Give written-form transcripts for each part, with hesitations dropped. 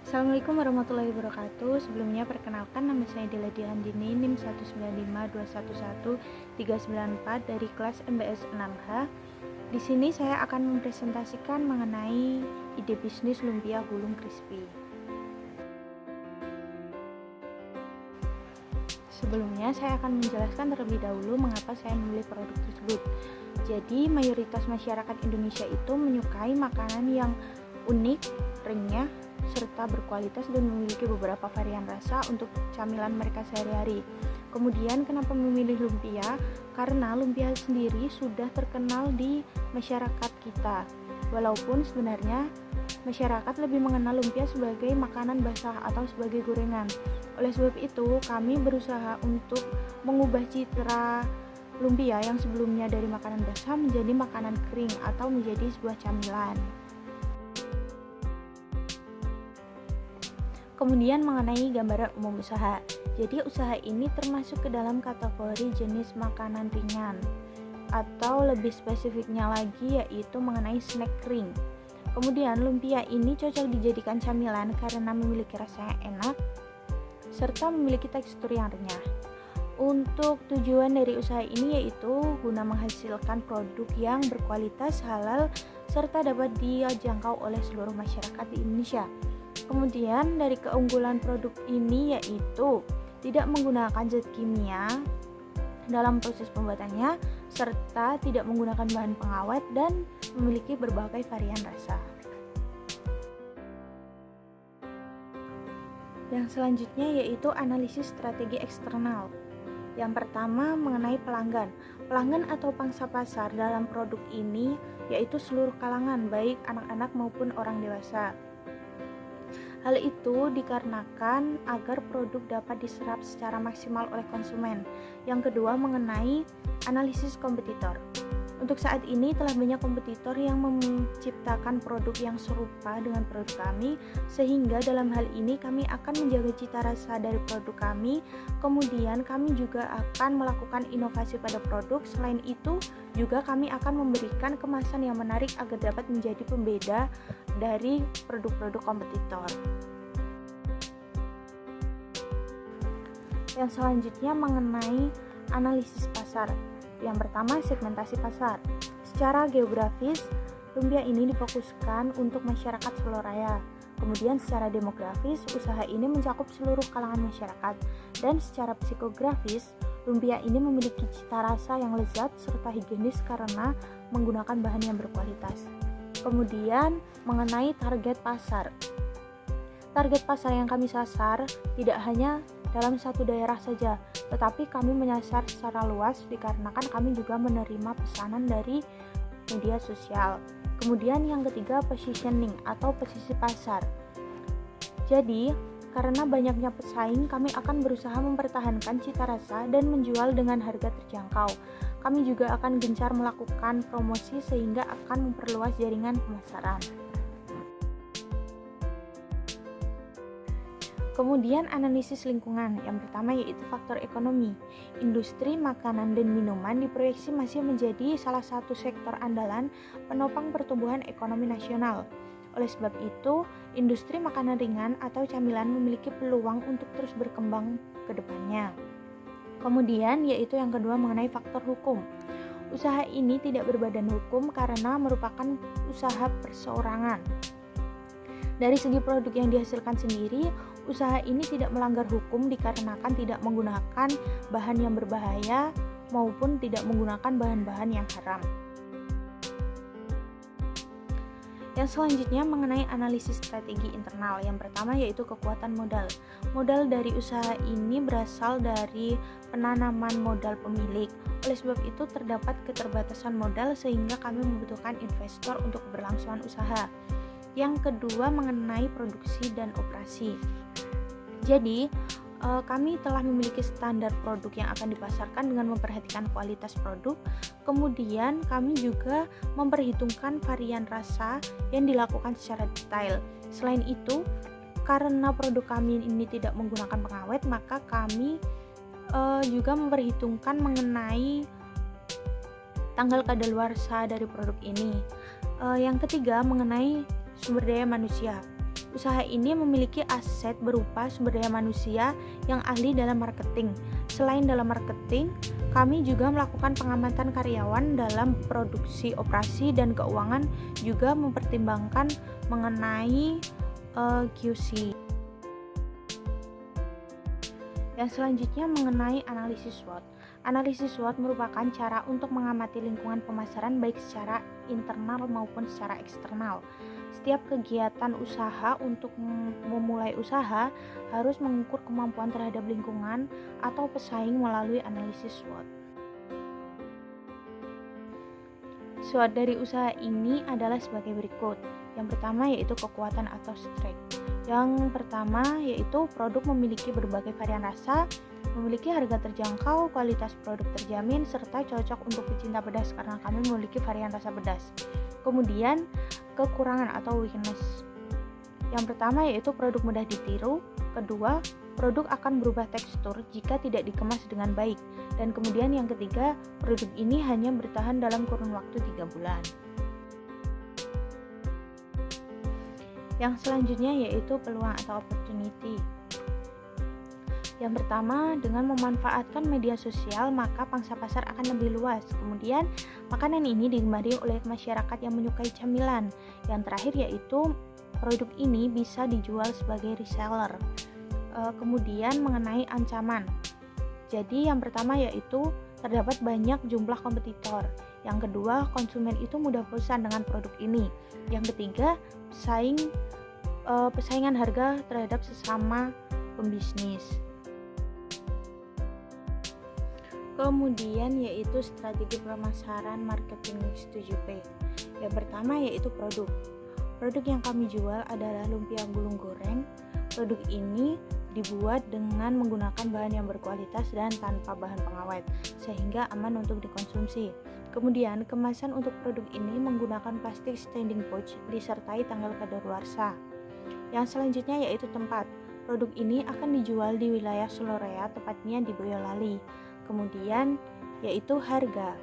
Assalamualaikum warahmatullahi wabarakatuh. Sebelumnya perkenalkan, nama saya Dela Diandini, NIM 195211394 dari kelas MBS 6H. Di sini saya akan mempresentasikan mengenai ide bisnis lumpia gulung crispy. Sebelumnya saya akan menjelaskan terlebih dahulu mengapa saya memilih produk tersebut. Jadi mayoritas masyarakat Indonesia itu menyukai makanan yang unik, renyah, serta berkualitas dan memiliki beberapa varian rasa untuk camilan mereka sehari-hari. Kemudian kenapa memilih lumpia? Karena lumpia sendiri sudah terkenal di masyarakat kita. Walaupun sebenarnya masyarakat lebih mengenal lumpia sebagai makanan basah atau sebagai gorengan. Oleh sebab itu, kami berusaha untuk mengubah citra lumpia yang sebelumnya dari makanan basah menjadi makanan kering atau menjadi sebuah camilan. Kemudian mengenai gambaran umum usaha. Jadi usaha ini termasuk ke dalam kategori jenis makanan ringan, atau lebih spesifiknya lagi yaitu mengenai snack kering. Kemudian lumpia ini cocok dijadikan camilan karena memiliki rasa yang enak serta memiliki tekstur yang renyah. Untuk tujuan dari usaha ini yaitu guna menghasilkan produk yang berkualitas, halal, serta dapat dijangkau oleh seluruh masyarakat di Indonesia. Kemudian dari keunggulan produk ini yaitu tidak menggunakan zat kimia dalam proses pembuatannya, serta tidak menggunakan bahan pengawet dan memiliki berbagai varian rasa. Yang selanjutnya yaitu analisis strategi eksternal. Yang pertama mengenai pelanggan. Pelanggan atau pangsa pasar dalam produk ini yaitu seluruh kalangan, baik anak-anak maupun orang dewasa. Hal itu dikarenakan agar produk dapat diserap secara maksimal oleh konsumen. Yang kedua mengenai analisis kompetitor. Untuk saat ini telah banyak kompetitor yang menciptakan produk yang serupa dengan produk kami, sehingga dalam hal ini kami akan menjaga cita rasa dari produk kami. Kemudian kami juga akan melakukan inovasi pada produk. Selain itu juga kami akan memberikan kemasan yang menarik agar dapat menjadi pembeda dari produk-produk kompetitor. Yang selanjutnya mengenai analisis pasar. Yang pertama, segmentasi pasar. Secara geografis, lumpia ini difokuskan untuk masyarakat Solo Raya. Kemudian secara demografis, usaha ini mencakup seluruh kalangan masyarakat. Dan secara psikografis, lumpia ini memiliki cita rasa yang lezat serta higienis karena menggunakan bahan yang berkualitas. Kemudian mengenai target pasar. Target pasar yang kami sasar tidak hanya dalam satu daerah saja, tetapi kami menyasar secara luas dikarenakan kami juga menerima pesanan dari media sosial. Kemudian yang ketiga, positioning atau posisi pasar. Jadi, karena banyaknya pesaing, kami akan berusaha mempertahankan cita rasa dan menjual dengan harga terjangkau. Kami juga akan gencar melakukan promosi sehingga akan memperluas jaringan pemasaran. Kemudian analisis lingkungan. Yang pertama yaitu faktor ekonomi. Industri makanan dan minuman diproyeksi masih menjadi salah satu sektor andalan penopang pertumbuhan ekonomi nasional. Oleh sebab itu, industri makanan ringan atau camilan memiliki peluang untuk terus berkembang ke depannya. Kemudian yaitu yang kedua mengenai faktor hukum. Usaha ini tidak berbadan hukum karena merupakan usaha perseorangan. Dari segi produk yang dihasilkan sendiri, usaha ini tidak melanggar hukum dikarenakan tidak menggunakan bahan yang berbahaya maupun tidak menggunakan bahan-bahan yang haram. Yang selanjutnya mengenai analisis strategi internal. Yang pertama yaitu kekuatan modal. Modal dari usaha ini berasal dari penanaman modal pemilik. Oleh sebab itu terdapat keterbatasan modal sehingga kami membutuhkan investor untuk keberlangsungan usaha. Yang kedua mengenai produksi dan operasi. Jadi, kami telah memiliki standar produk yang akan dipasarkan dengan memperhatikan kualitas produk. Kemudian kami juga memperhitungkan varian rasa yang dilakukan secara detail. Selain itu, karena produk kami ini tidak menggunakan pengawet, maka kami juga memperhitungkan mengenai tanggal kadaluarsa dari produk ini. Yang ketiga mengenai sumber daya manusia. Usaha ini memiliki aset berupa sumber daya manusia yang ahli dalam marketing. Selain dalam marketing, kami juga melakukan pengamatan karyawan dalam produksi, operasi, dan keuangan, juga mempertimbangkan mengenai QC. Yang selanjutnya mengenai analisis SWOT. Analisis SWOT merupakan cara untuk mengamati lingkungan pemasaran baik secara internal maupun secara eksternal. Setiap kegiatan usaha untuk memulai usaha harus mengukur kemampuan terhadap lingkungan atau pesaing melalui analisis SWOT. SWOT dari usaha ini adalah sebagai berikut. Yang pertama yaitu kekuatan atau strength. Yang pertama yaitu produk memiliki berbagai varian rasa, memiliki harga terjangkau, kualitas produk terjamin, serta cocok untuk pecinta pedas karena kami memiliki varian rasa pedas. Kemudian kekurangan atau weakness. Yang pertama yaitu produk mudah ditiru. Kedua, produk akan berubah tekstur jika tidak dikemas dengan baik. Dan kemudian yang ketiga, produk ini hanya bertahan dalam kurun waktu 3 bulan. Yang selanjutnya yaitu peluang atau opportunity. Yang pertama, dengan memanfaatkan media sosial, maka pangsa pasar akan lebih luas. Kemudian, makanan ini digemari oleh masyarakat yang menyukai camilan. Yang terakhir yaitu produk ini bisa dijual sebagai reseller. Kemudian mengenai ancaman. Jadi yang pertama yaitu terdapat banyak jumlah kompetitor. Yang kedua, konsumen itu mudah bosan dengan produk ini. Yang ketiga, persaingan harga terhadap sesama pembisnis. Kemudian yaitu strategi pemasaran marketing 7P. Yang pertama yaitu produk. Produk yang kami jual adalah lumpia gulung goreng. Produk ini dibuat dengan menggunakan bahan yang berkualitas dan tanpa bahan pengawet, sehingga aman untuk dikonsumsi. Kemudian, kemasan untuk produk ini menggunakan plastik standing pouch disertai tanggal kadaluarsa. Yang selanjutnya yaitu tempat. Produk ini akan dijual di wilayah Solorea, tepatnya di Boyolali. Kemudian yaitu harga.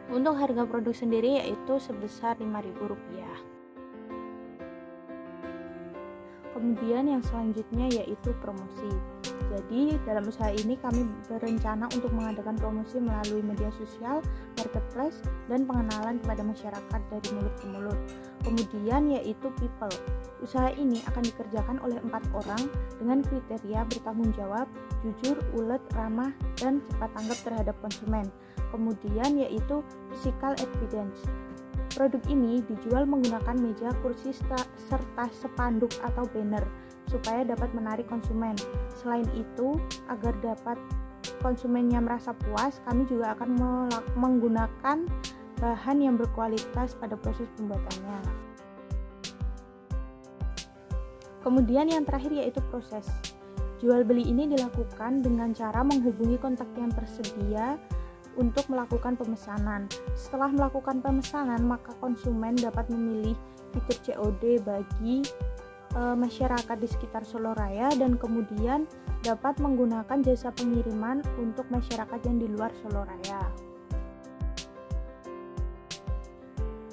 Untuk harga produk sendiri yaitu sebesar Rp5.000. Kemudian yang selanjutnya yaitu promosi. Jadi dalam usaha ini kami berencana untuk mengadakan promosi melalui media sosial, marketplace, dan pengenalan kepada masyarakat dari mulut ke mulut. Kemudian yaitu people. Usaha ini akan dikerjakan oleh 4 orang dengan kriteria bertanggung jawab, jujur, ulet, ramah, dan cepat tanggap terhadap konsumen. Kemudian yaitu physical evidence. Produk ini dijual menggunakan meja, kursi, serta spanduk atau banner supaya dapat menarik konsumen. Selain itu, agar dapat konsumennya merasa puas, kami juga akan menggunakan bahan yang berkualitas pada proses pembuatannya. Kemudian yang terakhir yaitu proses. Jual beli ini dilakukan dengan cara menghubungi kontak yang tersedia untuk melakukan pemesanan. Setelah melakukan pemesanan, maka konsumen dapat memilih fitur COD bagi masyarakat di sekitar Soloraya dan kemudian dapat menggunakan jasa pengiriman untuk masyarakat yang di luar Soloraya.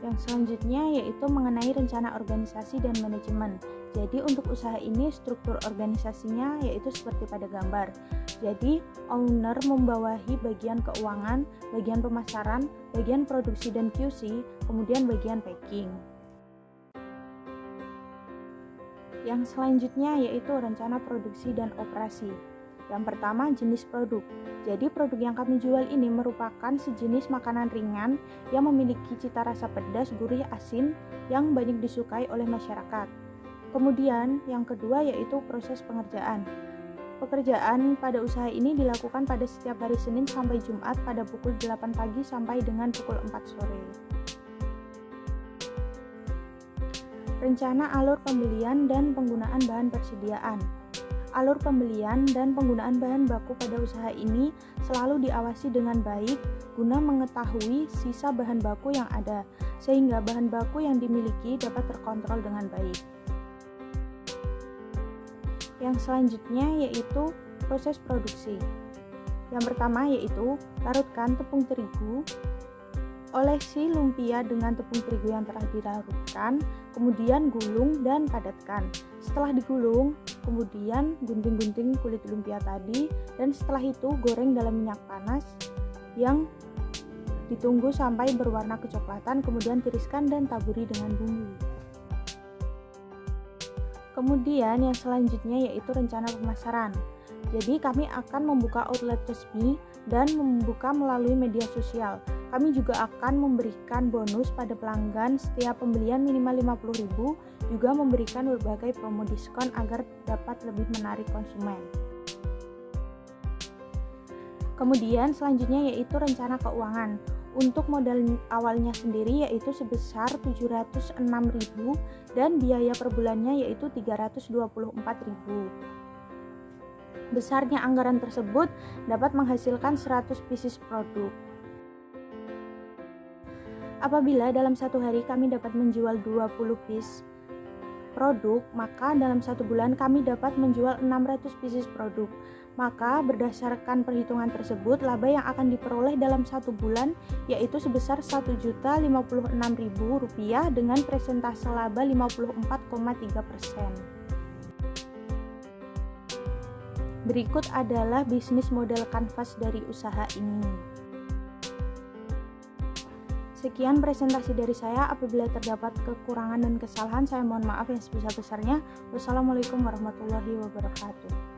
Yang selanjutnya yaitu mengenai rencana organisasi dan manajemen. Jadi untuk usaha ini struktur organisasinya yaitu seperti pada gambar. Jadi owner membawahi bagian keuangan, bagian pemasaran, bagian produksi dan QC, kemudian bagian packing. Yang selanjutnya yaitu rencana produksi dan operasi. Yang pertama jenis produk. Jadi produk yang kami jual ini merupakan sejenis makanan ringan yang memiliki cita rasa pedas, gurih, asin yang banyak disukai oleh masyarakat. Kemudian yang kedua yaitu proses pengerjaan. Pekerjaan pada usaha ini dilakukan pada setiap hari Senin sampai Jumat pada pukul 8 pagi sampai dengan pukul 4 sore. Rencana alur pembelian dan penggunaan bahan persediaan. Alur pembelian dan penggunaan bahan baku pada usaha ini selalu diawasi dengan baik guna mengetahui sisa bahan baku yang ada, sehingga bahan baku yang dimiliki dapat terkontrol dengan baik. Yang selanjutnya yaitu proses produksi. Yang pertama yaitu larutkan tepung terigu Olesi lumpia dengan tepung terigu yang telah dilarutkan, kemudian gulung dan padatkan. Setelah digulung, kemudian gunting-gunting kulit lumpia tadi, dan setelah itu goreng dalam minyak panas yang ditunggu sampai berwarna kecoklatan, kemudian tiriskan dan taburi dengan bumbu. Kemudian yang selanjutnya yaitu rencana pemasaran. Jadi kami akan membuka outlet resmi dan membuka melalui media sosial. Kami juga akan memberikan bonus pada pelanggan setiap pembelian minimal 50.000, juga memberikan berbagai promo diskon agar dapat lebih menarik konsumen. Kemudian selanjutnya yaitu rencana keuangan. Untuk modal awalnya sendiri yaitu sebesar 706.000 dan biaya per bulannya yaitu 324.000. Besarnya anggaran tersebut dapat menghasilkan 100 pieces produk. Apabila dalam satu hari kami dapat menjual 20 piece produk, maka dalam satu bulan kami dapat menjual 600 pieces produk. Maka berdasarkan perhitungan tersebut, laba yang akan diperoleh dalam satu bulan yaitu sebesar Rp1.056.000 dengan persentase laba 54,3%. Berikut adalah bisnis model kanvas dari usaha ini. Sekian presentasi dari saya. Apabila terdapat kekurangan dan kesalahan, saya mohon maaf yang sebesar-besarnya. Wassalamualaikum warahmatullahi wabarakatuh.